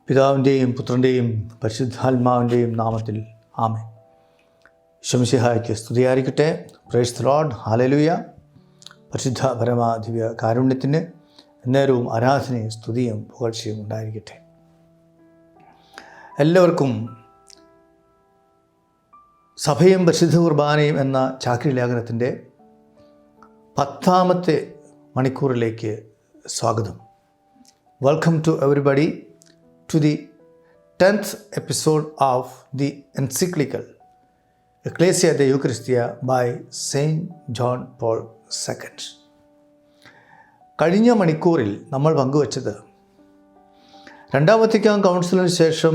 പിതാവിൻ്റെയും പുത്രൻ്റെയും പരിശുദ്ധാത്മാവിൻ്റെയും നാമത്തിൽ ആമേൻ. ശംസിഹായ്ക്ക് സ്തുതിയായിരിക്കട്ടെ. Praise the Lord. ഹല്ലേലൂയ. പരിശുദ്ധ പരമ ദിവ്യ കാരുണ്യത്തിന് എന്നേരവും ആരാധനയും സ്തുതിയും പുകഴ്ചയും ഉണ്ടായിരിക്കട്ടെ. എല്ലാവർക്കും സഭയും പരിശുദ്ധ കുർബാനയും എന്ന ചാക്രി ലേഖനത്തിൻ്റെ 10ാമത്തെ മണിക്കൂറിലേക്ക് സ്വാഗതം. Welcome to everybody to the 10th episode of the encyclical Ecclesia de Eucharistia by Saint John Paul II. കഴിഞ്ഞ മണിക്കൂറിൽ നമ്മൾ പങ്കുവച്ചത് രണ്ടാം വത്തിക്കാൻ കൗൺസിലിന് ശേഷം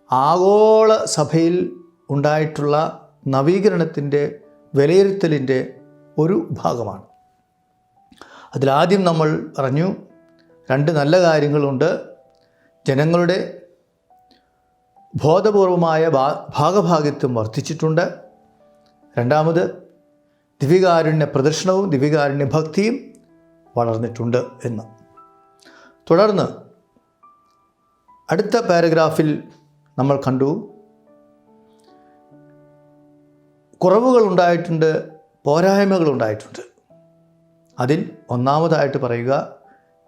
ആഗോള സഭയിൽ ഉണ്ടായിട്ടുള്ള നവീകരണത്തിൻ്റെ വിലയിരുത്തലിൻ്റെ ഒരു ഭാഗമാണ്. അതിലാദ്യം നമ്മൾ പറഞ്ഞു 2 നല്ല കാര്യങ്ങളുണ്ട്. ജനങ്ങളുടെ ബോധപൂർവമായ ഭാഗഭാഗിത്വം വർദ്ധിച്ചിട്ടുണ്ട്. രണ്ടാമത് ദിവ്യകാരുണ്യ പ്രദർശനവും ദിവ്യകാരുണ്യ ഭക്തിയും വളർന്നിട്ടുണ്ട് എന്ന്. തുടർന്ന് അടുത്ത പാരഗ്രാഫിൽ നമ്മൾ കണ്ടു കുറവുകളുണ്ടായിട്ടുണ്ട്, പോരായ്മകളുണ്ടായിട്ടുണ്ട്. അതിൽ ഒന്നാമതായിട്ട് പറയുക,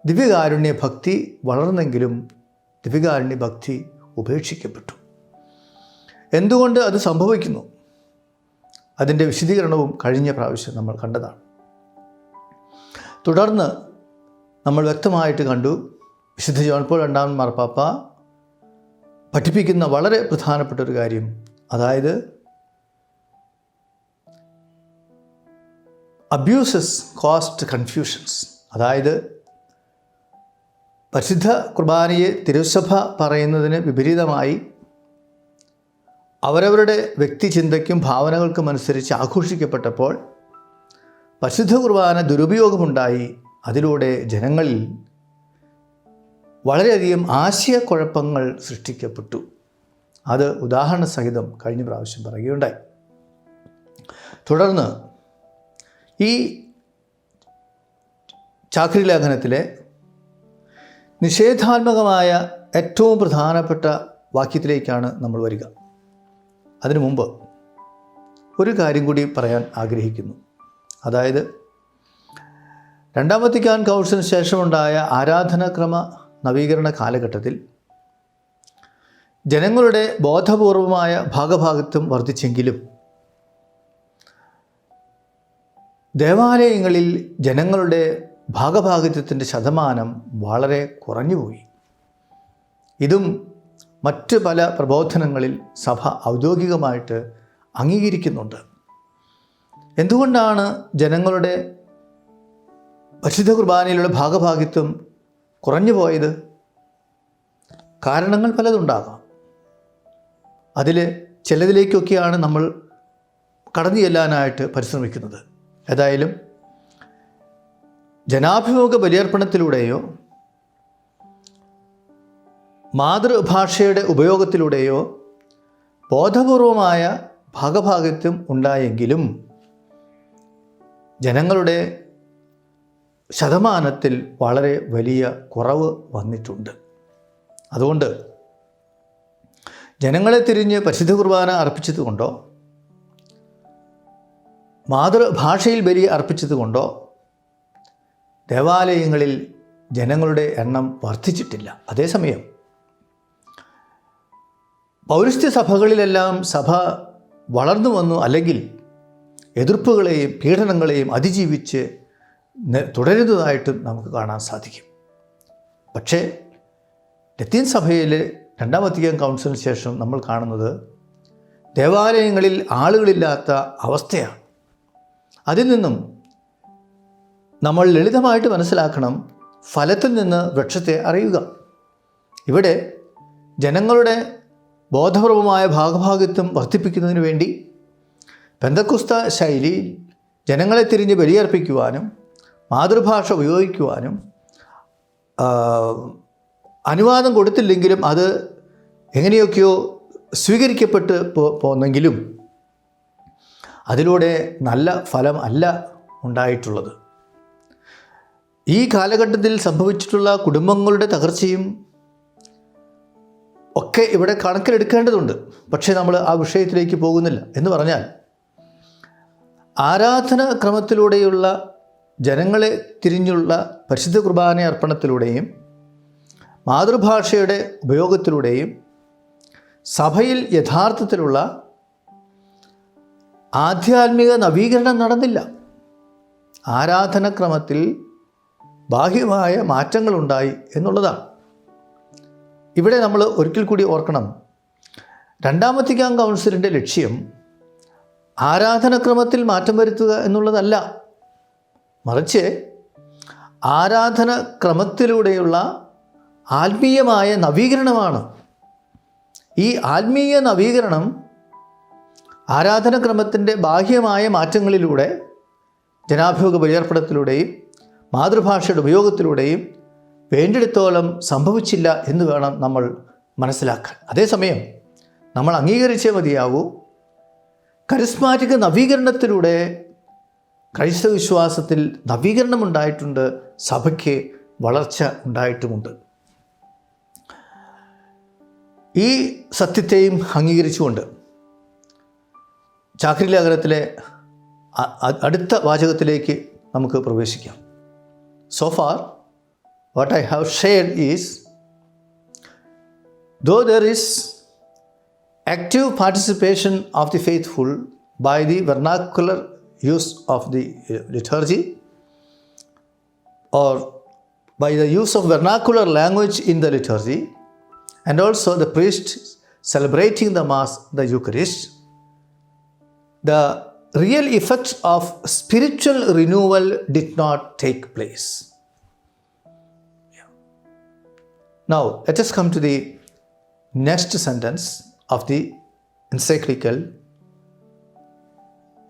ദിവ്യകാരുണ്യ ഭക്തി വളർന്നെങ്കിലും ദിവ്യകാരുണ്യ ഭക്തി ഉപേക്ഷിക്കപ്പെട്ടു. എന്തുകൊണ്ട് അത് സംഭവിക്കുന്നു? അതിൻ്റെ വിശദീകരണവും കഴിഞ്ഞ പ്രാവശ്യം നമ്മൾ കണ്ടതാണ്. തുടർന്ന് നമ്മൾ വ്യക്തമായിട്ട് കണ്ടു വിശുദ്ധ ജോൺ പോൾ രണ്ടാമൻ മാർപ്പാപ്പ പഠിപ്പിക്കുന്ന വളരെ പ്രധാനപ്പെട്ട ഒരു കാര്യം, അതായത് അബ്യൂസസ് കോസ്റ്റ് കൺഫ്യൂഷൻസ്. അതായത് പരിശുദ്ധ കുർബാനയെ തിരുസഭ പറയുന്നതിന് വിപരീതമായി അവരവരുടെ വ്യക്തിചിന്തയ്ക്കും ഭാവനകൾക്കും അനുസരിച്ച് ആഘോഷിക്കപ്പെട്ടപ്പോൾ പരിശുദ്ധ കുർബാന ദുരുപയോഗമുണ്ടായി. അതിലൂടെ ജനങ്ങളിൽ വളരെയധികം ആശയക്കുഴപ്പങ്ങൾ സൃഷ്ടിക്കപ്പെട്ടു. അത് ഉദാഹരണ സഹിതം കഴിഞ്ഞ പ്രാവശ്യം പറയുകയുണ്ടായി. തുടർന്ന് ഈ ചാക്രി ലേഖനത്തിലെ നിഷേധാത്മകമായ ഏറ്റവും പ്രധാനപ്പെട്ട വാക്യത്തിലേക്കാണ് നമ്മൾ വരിക. അതിനു മുമ്പ് ഒരു കാര്യം കൂടി പറയാൻ ആഗ്രഹിക്കുന്നു. അതായത് രണ്ടാം വത്തിക്കാൻ കൗൺസിലിന് ശേഷമുണ്ടായ ആരാധനാക്രമ നവീകരണ കാലഘട്ടത്തിൽ ജനങ്ങളുടെ ബോധപൂർവമായ ഭാഗഭാഗിത്വം വർദ്ധിച്ചെങ്കിലും ദേവാലയങ്ങളിൽ ജനങ്ങളുടെ ഭാഗഭാഗിത്വത്തിൻ്റെ ശതമാനം വളരെ കുറഞ്ഞുപോയി. ഇതും മറ്റ് പല പ്രബോധനങ്ങളിൽ സഭ ഔദ്യോഗികമായിട്ട് അംഗീകരിക്കുന്നുണ്ട്. എന്തുകൊണ്ടാണ് ജനങ്ങളുടെ പരിശുദ്ധ കുർബാനയിലുള്ള ഭാഗഭാഗിത്വം കുറഞ്ഞു പോയത്? കാരണങ്ങൾ പലതുണ്ടാകാം. അതിൽ ചിലതിലേക്കൊക്കെയാണ് നമ്മൾ കടന്നു ചെല്ലാനായിട്ട് പരിശ്രമിക്കുന്നത്. ഏതായാലും ജനാഭിമുഖ ബലിയർപ്പണത്തിലൂടെയോ മാതൃഭാഷയുടെ ഉപയോഗത്തിലൂടെയോ ബോധപൂർവമായ ഭാഗഭാഗിത്വം ഉണ്ടായെങ്കിലും ജനങ്ങളുടെ ശതമാനത്തിൽ വളരെ വലിയ കുറവ് വന്നിട്ടുണ്ട്. അതുകൊണ്ട് ജനങ്ങളെ തിരിഞ്ഞ് പരിശുദ്ധ കുർബാന അർപ്പിച്ചതുകൊണ്ടോ മാതൃഭാഷയിൽ ബലി അർപ്പിച്ചതുകൊണ്ടോ ദേവാലയങ്ങളിൽ ജനങ്ങളുടെ എണ്ണം വർദ്ധിച്ചിട്ടില്ല. അതേസമയം പൗരസ്ത്യ സഭകളിലെല്ലാം സഭ വളർന്നു വന്നു, അല്ലെങ്കിൽ എതിർപ്പുകളെയും പീഡനങ്ങളെയും അതിജീവിച്ച് തുടരുന്നതായിട്ടും നമുക്ക് കാണാൻ സാധിക്കും. പക്ഷേ ലത്തീൻ സഭയിലെ രണ്ടാം വത്തിക്കാൻ കൗൺസിലിന് ശേഷം നമ്മൾ കാണുന്നത് ദേവാലയങ്ങളിൽ ആളുകളില്ലാത്ത അവസ്ഥയാണ്. അതിൽ നിന്നും നമ്മൾ ലളിതമായിട്ട് മനസ്സിലാക്കണം, ഫലത്തിൽ നിന്ന് വൃക്ഷത്തെ അറിയുക. ഇവിടെ ജനങ്ങളുടെ ബോധപൂർവമായ ഭാഗഭാഗിത്വം വർദ്ധിപ്പിക്കുന്നതിന് വേണ്ടി പെന്തക്കോസ്ത ശൈലിയിൽ ജനങ്ങളെ തിരിഞ്ഞ് ബലിയർപ്പിക്കുവാനും മാതൃഭാഷ ഉപയോഗിക്കുവാനും അനുവാദം കൊടുത്തില്ലെങ്കിലും അത് എങ്ങനെയൊക്കെയോ സ്വീകരിക്കപ്പെട്ട് പോന്നെങ്കിലും അതിലൂടെ നല്ല ഫലം അല്ല ഉണ്ടായിട്ടുള്ളത്. ഈ കാലഘട്ടത്തിൽ സംഭവിച്ചിട്ടുള്ള കുടുംബങ്ങളുടെ തകർച്ചയും ഒക്കെ ഇവിടെ കണക്കിലെടുക്കേണ്ടതുണ്ട്. പക്ഷേ നമ്മൾ ആ വിഷയത്തിലേക്ക് പോകുന്നില്ല. എന്ന് പറഞ്ഞാൽ ആരാധന ക്രമത്തിലൂടെയുള്ള ജനങ്ങളെ തിരിഞ്ഞുള്ള പരിശുദ്ധ കുർബാന അർപ്പണത്തിലൂടെയും മാതൃഭാഷയുടെ ഉപയോഗത്തിലൂടെയും സഭയിൽ യഥാർത്ഥത്തിലുള്ള ആധ്യാത്മിക നവീകരണം നടന്നില്ല. ആരാധനക്രമത്തിൽ ബാഹ്യമായ മാറ്റങ്ങളുണ്ടായി എന്നുള്ളതാണ്. ഇവിടെ നമ്മൾ ഒരിക്കൽ കൂടി ഓർക്കണം, രണ്ടാം വത്തിക്കാൻ കൗൺസിലിൻ്റെ ലക്ഷ്യം ആരാധനക്രമത്തിൽ മാറ്റം വരുത്തുക എന്നുള്ളതല്ല, മറിച്ച് ആരാധനക്രമത്തിലൂടെയുള്ള ആത്മീയമായ നവീകരണമാണ്. ഈ ആത്മീയ നവീകരണം ആരാധനക്രമത്തിൻ്റെ ബാഹ്യമായ മാറ്റങ്ങളിലൂടെ, ജനാഭിമുഖ ബലിയർപ്പണത്തിലൂടെയും മാതൃഭാഷയുടെ ഉപയോഗത്തിലൂടെയും വേണ്ടിടത്തോളം സംഭവിച്ചില്ല എന്ന് വേണം നമ്മൾ മനസ്സിലാക്കാൻ. അതേസമയം നമ്മൾ അംഗീകരിച്ചേ മതിയാവൂ, കരിസ്മാറ്റിക് നവീകരണത്തിലൂടെ ക്രൈസ്തവ വിശ്വാസത്തിൽ നവീകരണമുണ്ടായിട്ടുണ്ട്, സഭയ്ക്ക് വളർച്ച ഉണ്ടായിട്ടുമുണ്ട്. ഈ സത്യത്തെയും അംഗീകരിച്ചുകൊണ്ട് ചാക്രി ലേഖനത്തിലെ അടുത്ത വാചകത്തിലേക്ക് നമുക്ക് പ്രവേശിക്കാം. So far, what I have shared is, though there is active participation of the faithful by the vernacular use of the liturgy or by the use of vernacular language in the liturgy, and also the priest celebrating the Mass, the Eucharist, the real effects of spiritual renewal did not take place. Now, let us come to the next sentence of the encyclical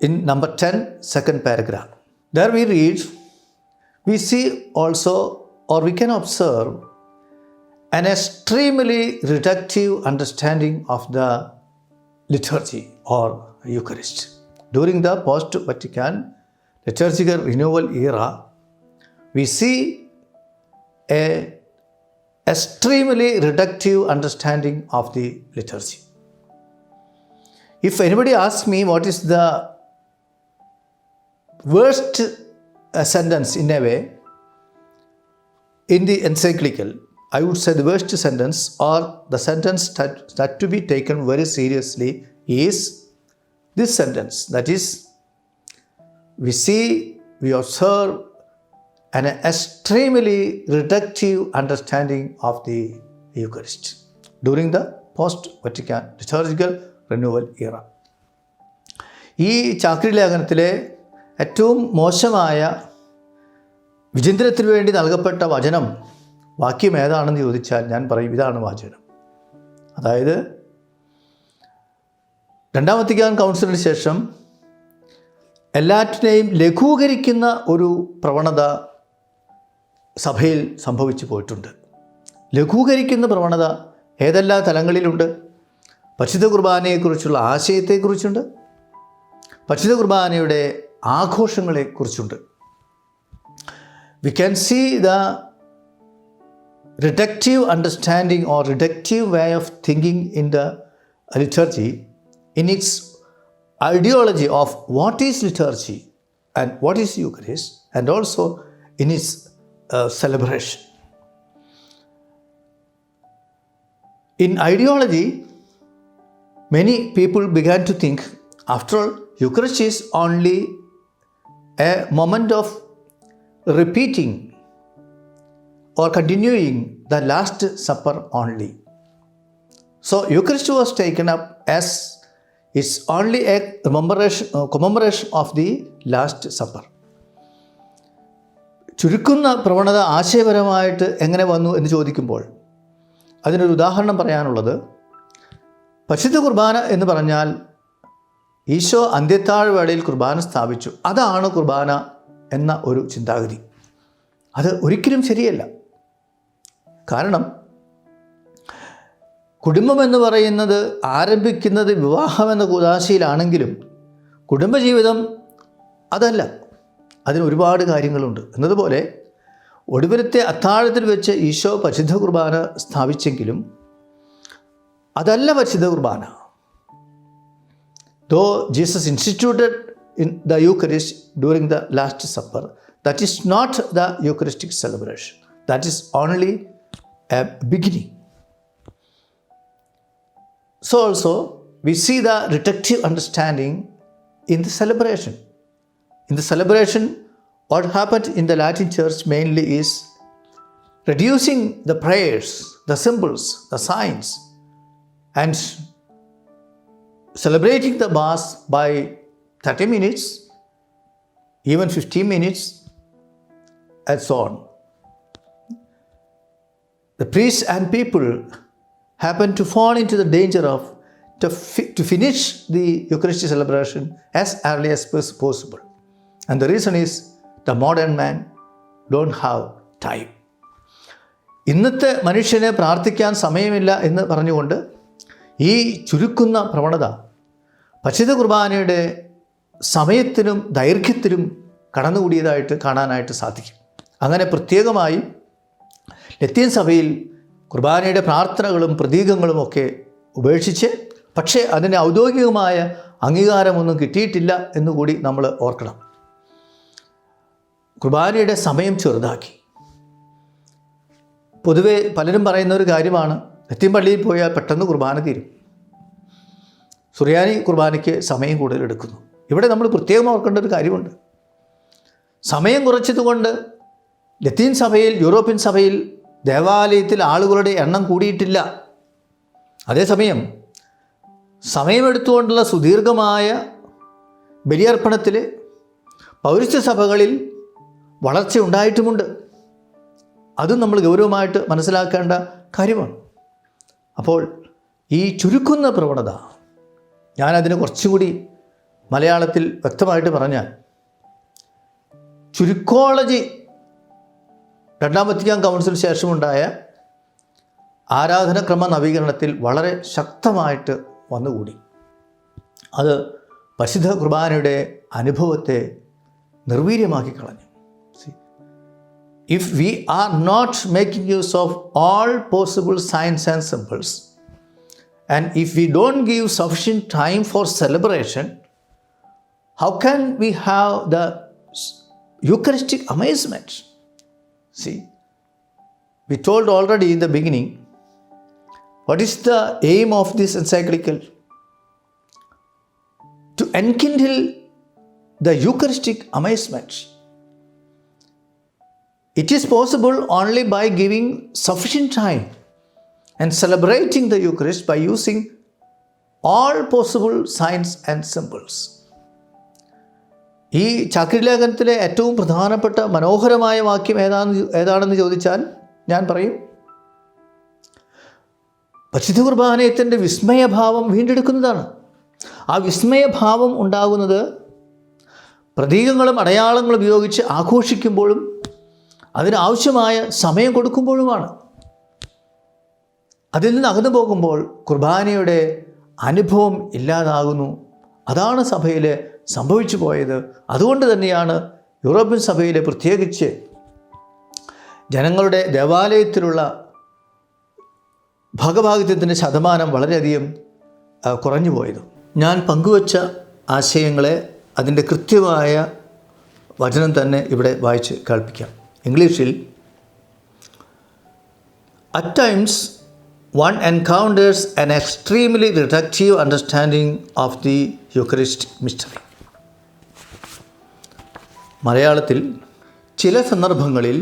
in number 10, second paragraph. There we read, we see also, or we can observe, an extremely reductive understanding of the liturgy or Eucharist. During the post-Vatican liturgical renewal era, we see a extremely reductive understanding of the liturgy. If anybody asks me what is the worst sentence in a way in the encyclical, I would say the worst sentence, or the sentence that to be taken very seriously, is this sentence, that is, we observe an extremely reductive understanding of the Eucharist during the post-Vatican liturgical renewal era. ഈ ചാക്രി ലേഖനത്തിലെ ഏറ്റവും മോശമായ വിചിന്തനത്തിന് വേണ്ടി നൽകപ്പെട്ട വചനം, വാക്യം ഏതാണെന്ന് ചോദിച്ചാൽ ഞാൻ പറയും ഇതാണ് വാചകം. അതായത് രണ്ടാം വത്തിക്കാൻ കൗൺസിലിന് ശേഷം എല്ലാറ്റിനെയും ലഘൂകരിക്കുന്ന ഒരു പ്രവണത സഭയിൽ സംഭവിച്ചു പോയിട്ടുണ്ട്. ലഘൂകരിക്കുന്ന പ്രവണത ഏതെല്ലാം തലങ്ങളിലുണ്ട്? പരിശുദ്ധ കുർബാനയെക്കുറിച്ചുള്ള ആശയത്തെക്കുറിച്ചുണ്ട്, പരിശുദ്ധ കുർബാനയുടെ ആഘോഷങ്ങളെക്കുറിച്ചുണ്ട്. We can see the reductive understanding or reductive way of thinking in the liturgy in its ideology of what is liturgy and what is Eucharist, and also in its celebration. In ideology, many people began to think, after all, Eucharist is only a moment of repeating or continuing the Last Supper only. So Eucharist was taken up as it's only a commemoration of the Last Supper. ചുരുക്കുന്ന പ്രവണത ആശയപരമായിട്ട് എങ്ങനെ വന്നു എന്ന് ചോദിക്കുമ്പോൾ അതിനൊരു ഉദാഹരണം പറയാനുള്ളത്, പരിശുദ്ധ കുർബാന എന്ന് പറഞ്ഞാൽ ഈശോ അന്ത്യത്താഴ് വേളയിൽ കുർബാന സ്ഥാപിച്ചു, അതാണ് കുർബാന എന്ന ഒരു ചിന്താഗതി. അത് ഒരിക്കലും ശരിയല്ല. കാരണം കുടുംബമെന്ന് പറയുന്നത് ആരംഭിക്കുന്നത് വിവാഹമെന്ന കൂദാശയിലാണെങ്കിലും കുടുംബജീവിതം അതല്ല, അതിന് ഒരുപാട് കാര്യങ്ങളുണ്ട്. എന്നതുപോലെ ഒടുവിലത്തെ അത്താഴത്തിൽ വെച്ച് ഈശോ പരിശുദ്ധ കുർബാന സ്ഥാപിച്ചെങ്കിലും അതല്ല പരിശുദ്ധ കുർബാന. Though Jesus instituted in the Eucharist during the Last Supper, that is not the Eucharistic celebration. That is only a beginning. So also we see the reductive understanding in the celebration. In the celebration, what happened in the Latin Church mainly is reducing the prayers, the symbols, the signs, and celebrating the Mass by 30 minutes, even 15 minutes, and so on. The priests and people happen to fall into the danger of to finish the Eucharistic celebration as early as possible. And the reason is the modern man don't have time. ഇന്നത്തെ മനുഷ്യന് പ്രാർത്ഥിക്കാൻ സമയമില്ല എന്ന് പറഞ്ഞുകൊണ്ട് ഈ ചുരുക്കുന്ന പ്രവണത പരിശുദ്ധ കുർബാനയുടെ സമയത്തിനും ദൈർഘ്യത്തിലും കടന്നുകൂടിയതായിട്ട് കാണാനായിട്ട് സാധിക്കും. അങ്ങനെ പ്രത്യേകമായി ലത്തീൻ സഭയിൽ കുർബാനയുടെ പ്രാർത്ഥനകളും പ്രതീകങ്ങളുമൊക്കെ ഉപേക്ഷിച്ച്, പക്ഷേ അതിന് ഔദ്യോഗികമായ അംഗീകാരമൊന്നും കിട്ടിയിട്ടില്ല എന്നുകൂടി നമ്മൾ ഓർക്കണം. കുർബാനയുടെ സമയം ചെറുതാക്കി. പൊതുവെ പലരും പറയുന്ന ഒരു കാര്യമാണ്, ലത്തീൻ പള്ളിയിൽ പോയാൽ പെട്ടെന്ന് കുർബാന തീരും, സുറിയാനി കുർബാനയ്ക്ക് സമയം കൂടുതൽ എടുക്കുന്നു. ഇവിടെ നമ്മൾ പ്രത്യേകം ഓർക്കേണ്ട ഒരു കാര്യമുണ്ട്. സമയം കുറച്ചതുകൊണ്ട് ലത്തീൻ സഭയിൽ, യൂറോപ്യൻ സഭയിൽ ദേവാലയത്തിൽ ആളുകളുടെ എണ്ണം കൂടിയിട്ടില്ല. അതേസമയം സമയമെടുത്തുകൊണ്ടുള്ള സുദീർഘമായ ബലിയർപ്പണത്തിൽ പൗരസ്ത്യ സഭകളിൽ വളർച്ച ഉണ്ടായിട്ടുമുണ്ട്. അതും നമ്മൾ ഗൗരവമായിട്ട് മനസ്സിലാക്കേണ്ട കാര്യമാണ്. അപ്പോൾ ഈ ചുരുക്കുന്ന പ്രവണത, ഞാനതിന് കുറച്ചുകൂടി മലയാളത്തിൽ വ്യക്തമായിട്ട് പറഞ്ഞാൽ, ചുരുക്കോളജി രണ്ടാം വത്തിക്കാൻ കൗൺസിലിന് ശേഷമുണ്ടായ ആരാധനക്രമ നവീകരണത്തിൽ വളരെ ശക്തമായിട്ട് വന്നുകൂടി. അത് പരിശുദ്ധ കുർബാനയുടെ അനുഭവത്തെ നിർവീര്യമാക്കി കളഞ്ഞു. If we are not making use of all possible signs and symbols, and if we don't give sufficient time for celebration, how can we have the Eucharistic amazement? See, we told already in the beginning, what is the aim of this encyclical? To enkindle the Eucharistic amazement. It is possible only by giving sufficient time and celebrating the Eucharist by using all possible signs and symbols. ഈ ചാക്രിലേഖനത്തിലെ ഏറ്റവും പ്രധാനപ്പെട്ട മനോഹരമായ വാക്യം ഏതാണെന്ന് ചോദിച്ചാൽ ഞാൻ പറയും, പരിശുദ്ധ കുർബാനയത്തിൻ്റെ വിസ്മയഭാവം വീണ്ടെടുക്കുന്നതാണ്. ആ വിസ്മയഭാവം ഉണ്ടാകുന്നത് പ്രതീകങ്ങളും അടയാളങ്ങളും ഉപയോഗിച്ച് ആഘോഷിക്കുമ്പോഴും അതിനാവശ്യമായ സമയം കൊടുക്കുമ്പോഴുമാണ്. അതിൽ നിന്ന് അകന്നു പോകുമ്പോൾ കുർബാനയുടെ അനുഭവം ഇല്ലാതാകുന്നു. അതാണ് സഭയിൽ സംഭവിച്ചു പോയത്. അതുകൊണ്ട് തന്നെയാണ് യൂറോപ്യൻ സഭയിലെ പ്രത്യേകിച്ച് ജനങ്ങളുടെ ദേവാലയത്തിലുള്ള ഭാഗഭാഗിത്വത്തിൻ്റെ ശതമാനം വളരെയധികം കുറഞ്ഞു പോയത്. ഞാൻ പങ്കുവച്ച ആശയങ്ങളെ അതിൻ്റെ കൃത്യമായ വചനം തന്നെ ഇവിടെ വായിച്ച് കേൾപ്പിക്കാം. ഇംഗ്ലീഷിൽ, at times one encounters an extremely reductive understanding of the Eucharistic mystery. മലയാളത്തിൽ ചില സന്ദർഭങ്ങളിൽ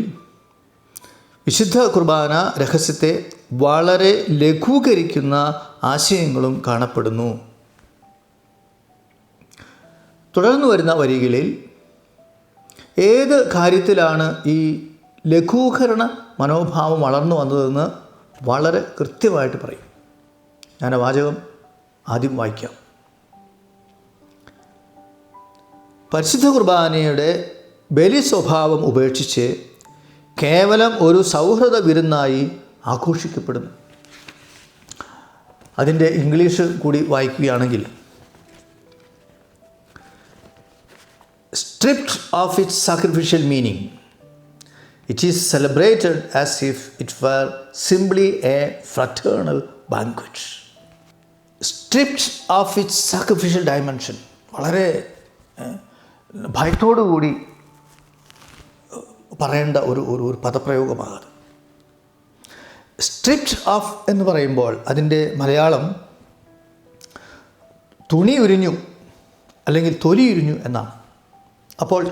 വിശുദ്ധ കുർബാന രഹസ്യത്തെ വളരെ ലഘൂകരിക്കുന്ന ആശയങ്ങളും കാണപ്പെടുന്നു. തുടർന്നു വരുന്ന വരികളിൽ ഏത് കാര്യത്തിലാണ് ഈ ലഘൂകരണ മനോഭാവം വളർന്നു വന്നതെന്ന് വളരെ കൃത്യമായിട്ട് പറയും. ഞാൻ ആ വാചകം ആദ്യം വായിക്കാം. പരിശുദ്ധ കുർബാനയുടെ ബലി സ്വഭാവം ഉപേക്ഷിച്ച് കേവലം ഒരു സൗഹൃദ വിരുന്നായി ആഘോഷിക്കപ്പെടുന്നു. അതിൻ്റെ ഇംഗ്ലീഷ് കൂടി വായിക്കുകയാണെങ്കിൽ, stripped of its sacrificial meaning, it is celebrated as if it were simply a fraternal banquet. Stripped of its sacrificial dimension. വളരെ ഭയത്തോടുകൂടി പറയേണ്ട ഒരു പദപ്രയോഗമാകാതെ. സ്ട്രിപ്റ്റ് ഓഫ് എന്ന് പറയുമ്പോൾ അതിൻ്റെ മലയാളം തുണി ഉരിഞ്ഞു അല്ലെങ്കിൽ തൊലി ഉരിഞ്ഞു എന്നാണ്. അപ്പോൾ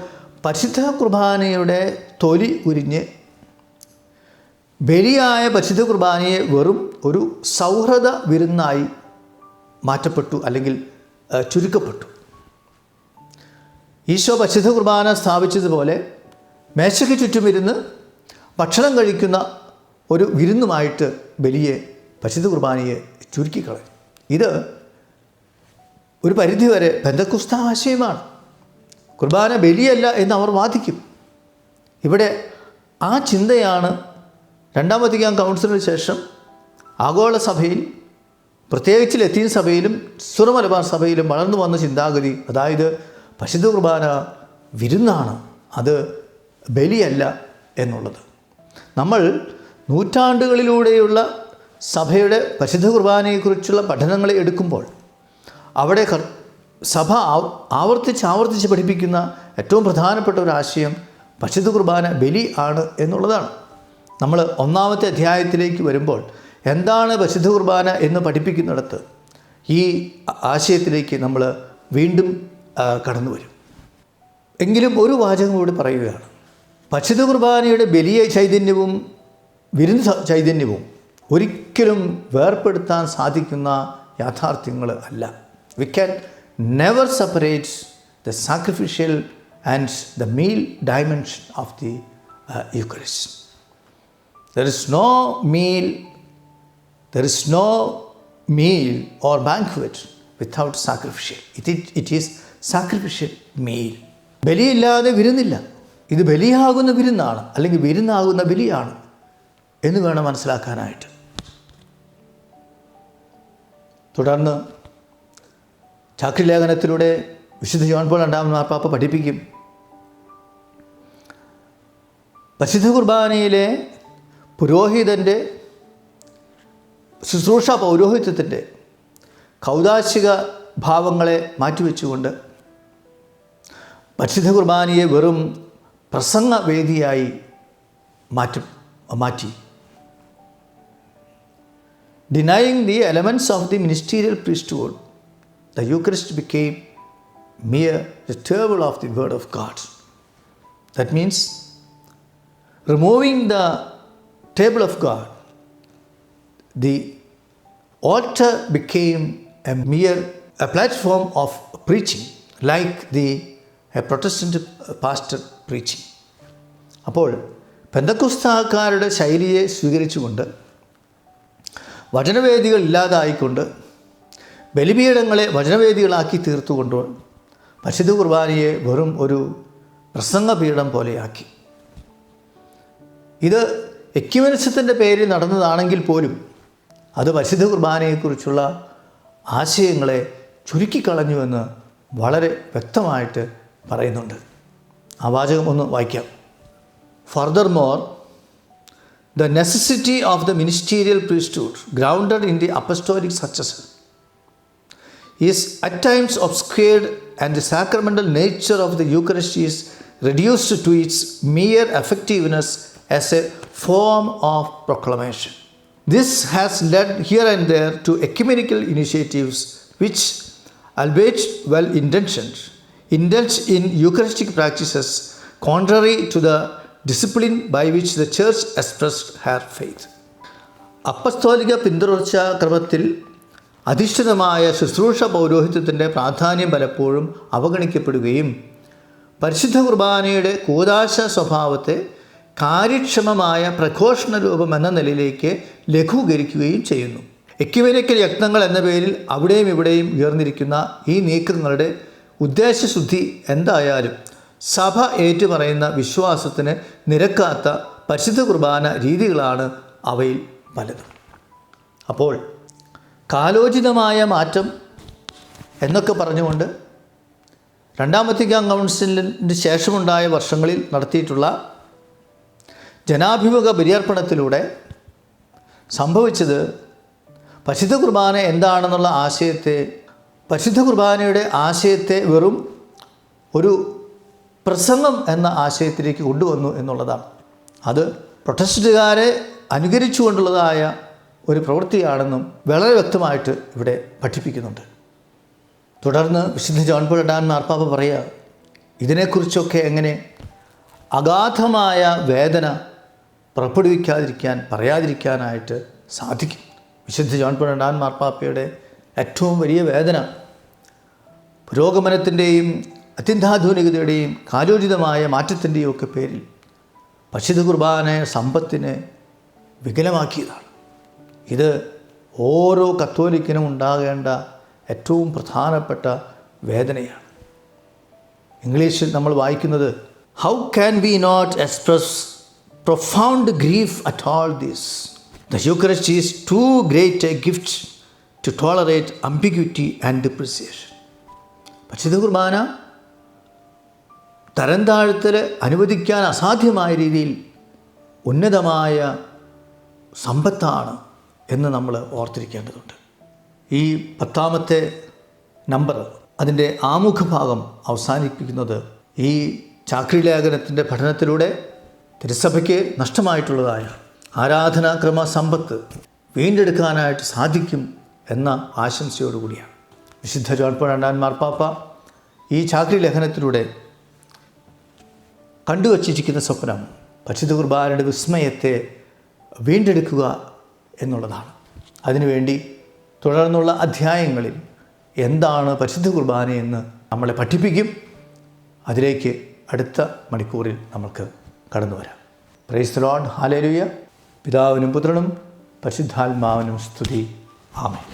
പരിശുദ്ധ കുർബാനയുടെ തൊലി ഉരിഞ്ഞ് ബലിയായ പരിശുദ്ധ കുർബാനയെ വെറും ഒരു സൗഹൃദ വിരുന്നായി മാറ്റപ്പെട്ടു അല്ലെങ്കിൽ ചുരുക്കപ്പെട്ടു. ഈശോ പരിശുദ്ധ കുർബാന സ്ഥാപിച്ചതുപോലെ മേശയ്ക്ക് ചുറ്റുമിരുന്ന് ഭക്ഷണം കഴിക്കുന്ന ഒരു വിരുന്നുമായിട്ട് ബലിയെ പരിശുദ്ധ കുർബാനയെ ചുരുക്കിക്കളയും. ഇത് ഒരു പരിധിവരെ പെന്തക്കോസ്ത ആശയമാണ്. കുർബാന ബലിയല്ല എന്ന് അവർ വാദിക്കും. ഇവിടെ ആ ചിന്തയാണ് രണ്ടാം വത്തിക്കാൻ കൗൺസിലിന് ശേഷം ആഗോള സഭയിൽ, പ്രത്യേകിച്ച് ലത്തീൻ സഭയിലും സുറ മലബാർ സഭയിലും വളർന്നു വന്ന ചിന്താഗതി. അതായത് പരിശുദ്ധ കുർബാന വിരുന്നാണ്, അത് ബലിയല്ല എന്നുള്ളത്. നമ്മൾ നൂറ്റാണ്ടുകളിലൂടെയുള്ള സഭയുടെ പരിശുദ്ധ കുർബാനയെക്കുറിച്ചുള്ള പഠനങ്ങളെ എടുക്കുമ്പോൾ അവിടെ സഭ ആവർത്തിച്ച് പഠിപ്പിക്കുന്ന ഏറ്റവും പ്രധാനപ്പെട്ട ഒരു ആശയം പരിശുദ്ധ കുർബാന ബലി ആണ് എന്നുള്ളതാണ്. നമ്മൾ ഒന്നാമത്തെ അധ്യായത്തിലേക്ക് വരുമ്പോൾ എന്താണ് പരിശുദ്ധ കുർബാന എന്ന് പഠിപ്പിക്കുന്നിടത്ത് ഈ ആശയത്തിലേക്ക് നമ്മൾ വീണ്ടും കടന്നു വരും. എങ്കിലും ഒരു വാചകം കൂടി പറയുകയാണ്. പരിശുദ്ധ കുർബാനയുടെ ബലിയ ചൈതന്യവും വിരുന്ന് ചൈതന്യവും ഒരിക്കലും വേർപ്പെടുത്താൻ സാധിക്കുന്ന യാഥാർത്ഥ്യങ്ങൾ അല്ല. We can never separate the sacrificial and the meal dimension of the Eucharist. There is no meal or banquet without sacrificial. It is sacrificial meal. ബലിയില്ലാതെ വിരുന്നില്ല. ഇത് ബലിയാകുന്ന വിരുന്നാണ്, അല്ലെങ്കിൽ വിരുന്നാകുന്ന ബലിയാണ് എന്ന് വേണം മനസ്സിലാക്കാനായിട്ട്. തുടർന്ന് ചാക്രിലേഖനത്തിലൂടെ വിശുദ്ധ ജോൺ പോൾ രണ്ടാമൻ മാർപ്പാപ്പ പഠിപ്പിക്കും, പരിശുദ്ധ കുർബാനയിലെ പുരോഹിതൻ്റെ ശുശ്രൂഷ പൗരോഹിത്യത്തിൻ്റെ കൗദാശിക ഭാവങ്ങളെ മാറ്റിവെച്ചുകൊണ്ട് പരിശുദ്ധ കുർബാനയെ വെറും പ്രസംഗവേദിയായി മാറ്റി. Denying the elements of the ministerial priesthood, the Eucharist became mere ritual of the Word of God. That means removing the table of God, the altar became a platform of preaching, like a Protestant pastor preaching. അപ്പോൾ പെന്തക്കോസ്താക്കാരുടെ ശൈലിയെ സ്വീകരിച്ചുകൊണ്ട് വചനവേദികൾ ഇല്ലാതായിക്കൊണ്ട് ബലിപീഠങ്ങളെ വചനവേദികളാക്കി തീർത്തുകൊണ്ട് പരിശുദ്ധ കുർബാനയെ വെറും ഒരു പ്രസംഗപീഠം പോലെയാക്കി. ഇത് എക്യുമെനിസത്തിൻ്റെ പേരിൽ നടന്നതാണെങ്കിൽ പോലും അത് പരിശുദ്ധ കുർബാനയെക്കുറിച്ചുള്ള ആശയങ്ങളെ ചുരുക്കിക്കളഞ്ഞുവെന്ന് വളരെ വ്യക്തമായിട്ട് പറയുന്നുണ്ട്. ആ വാചകം ഒന്ന് വായിക്കാം. Furthermore, the necessity of the ministerial priesthood, grounded in the apostolic successor, is at times obscured, and the sacramental nature of the Eucharist is reduced to its mere effectiveness as a form of proclamation. This has led here and there to ecumenical initiatives which, albeit well-intentioned, indulge in Eucharistic practices contrary to the discipline by which the Church expressed her faith. അപ്പസ്തോലിക പിന്തുടർച്ചാ ക്രമത്തിൽ അധിഷ്ഠിതമായ ശുശ്രൂഷ പൗരോഹിത്യത്തിൻ്റെ പ്രാധാന്യം പലപ്പോഴും അവഗണിക്കപ്പെടുകയും പരിശുദ്ധ കുർബാനയുടെ കൂദാശ സ്വഭാവത്തെ കാര്യക്ഷമമായ പ്രഘോഷണ രൂപം എന്ന നിലയിലേക്ക് ലഘൂകരിക്കുകയും ചെയ്യുന്നു. എക്യുമെനിക്കൽ യത്നങ്ങൾ എന്ന പേരിൽ അവിടെയും ഇവിടെയും ഉയർന്നിരിക്കുന്ന ഈ നീക്കങ്ങളുടെ ഉദ്ദേശശുദ്ധി എന്തായാലും സഭ ഏറ്റുപറയുന്ന വിശ്വാസത്തിന് നിരക്കാത്ത പരിശുദ്ധ കുർബാന രീതികളാണ് അവയിൽ പലതും. അപ്പോൾ കാലോചിതമായ മാറ്റം എന്നൊക്കെ പറഞ്ഞുകൊണ്ട് രണ്ടാം വത്തിക്കാൻ കൗൺസിലിന് ശേഷമുണ്ടായ വർഷങ്ങളിൽ നടത്തിയിട്ടുള്ള ജനാഭിമുഖ ബലിയർപ്പണത്തിലൂടെ സംഭവിച്ചത് പരിശുദ്ധ കുർബാന എന്താണെന്നുള്ള പരിശുദ്ധ കുർബാനയുടെ ആശയത്തെ വെറും ഒരു പ്രസംഗം എന്ന ആശയത്തിലേക്ക് കൊണ്ടുവന്നു എന്നുള്ളതാണ്. അത് പ്രൊട്ടസ്റ്റന്റുകാരെ അനുകരിച്ചുകൊണ്ടുള്ളതായ ഒരു പ്രവൃത്തിയാണെന്നും വളരെ വ്യക്തമായിട്ട് ഇവിടെ പഠിപ്പിക്കുന്നുണ്ട്. തുടർന്ന് വിശുദ്ധ ജോൺ പോൾ രണ്ടാമൻ മാർപ്പാപ്പ പറയുക, ഇതിനെക്കുറിച്ചൊക്കെ എങ്ങനെ അഗാധമായ വേദന പറയാതിരിക്കാനായിട്ട് സാധിക്കും. വിശുദ്ധ ജോൺ പോൾ രണ്ടാമൻ മാർപ്പാപ്പയുടെ ഏറ്റവും വലിയ വേദന പുരോഗമനത്തിൻ്റെയും അത്യന്താധുനികതയുടെയും കാലോചിതമായ മാറ്റത്തിൻ്റെയും ഒക്കെ പേരിൽ പരിശുദ്ധ കുർബാന സമ്പത്തിനെ വികലമാക്കിയതാണ്. ഇത് ഓരോ കത്തോലിക്കനും ഉണ്ടാകേണ്ട ഏറ്റവും പ്രധാനപ്പെട്ട വേദനയാണ്. ഇംഗ്ലീഷിൽ നമ്മൾ വായിക്കുന്നത്, how can we not express profound grief at all this? The Eucharist is too great a gift to tolerate ambiguity and depreciation. പരിശുദ്ധ കുർബാന തരം താഴ്ത്തൽ അനുവദിക്കാൻ അസാധ്യമായ രീതിയിൽ ഉന്നതമായ സമ്പത്താണ് എന്ന് നമ്മൾ ഓർത്തിരിക്കേണ്ടതുണ്ട്. ഈ 10ാമത്തെ നമ്പർ അതിൻ്റെ ആമുഖഭാഗം അവസാനിപ്പിക്കുന്നത് ഈ ചാക്രി ലേഖനത്തിൻ്റെ പഠനത്തിലൂടെ തിരുസഭയ്ക്ക് നഷ്ടമായിട്ടുള്ളതായ ആരാധനാക്രമ സമ്പത്ത് വീണ്ടെടുക്കാനായിട്ട് സാധിക്കും എന്ന ആശംസയോടുകൂടിയാണ്. വിശുദ്ധ ജോൺ പോൾ രണ്ടാമൻ മാർപ്പാപ്പ ഈ ചാക്രി ലേഖനത്തിലൂടെ കണ്ടുവച്ചിരിക്കുന്ന സ്വപ്നം പരിശുദ്ധ കുർബാനയുടെ വിസ്മയത്തെ വീണ്ടെടുക്കുക എന്നുള്ളതാണ്. അതിനുവേണ്ടി തുടർന്നുള്ള അധ്യായങ്ങളിൽ എന്താണ് പരിശുദ്ധ കുർബാനയെന്ന് നമ്മളെ പഠിപ്പിക്കും. അതിലേക്ക് അടുത്ത മണിക്കൂറിൽ നമുക്ക് കടന്നു വരാം. Praise the Lord. ഹല്ലേലൂയ. പിതാവിനും പുത്രനും പരിശുദ്ധാത്മാവിനും സ്തുതി. ആമേൻ.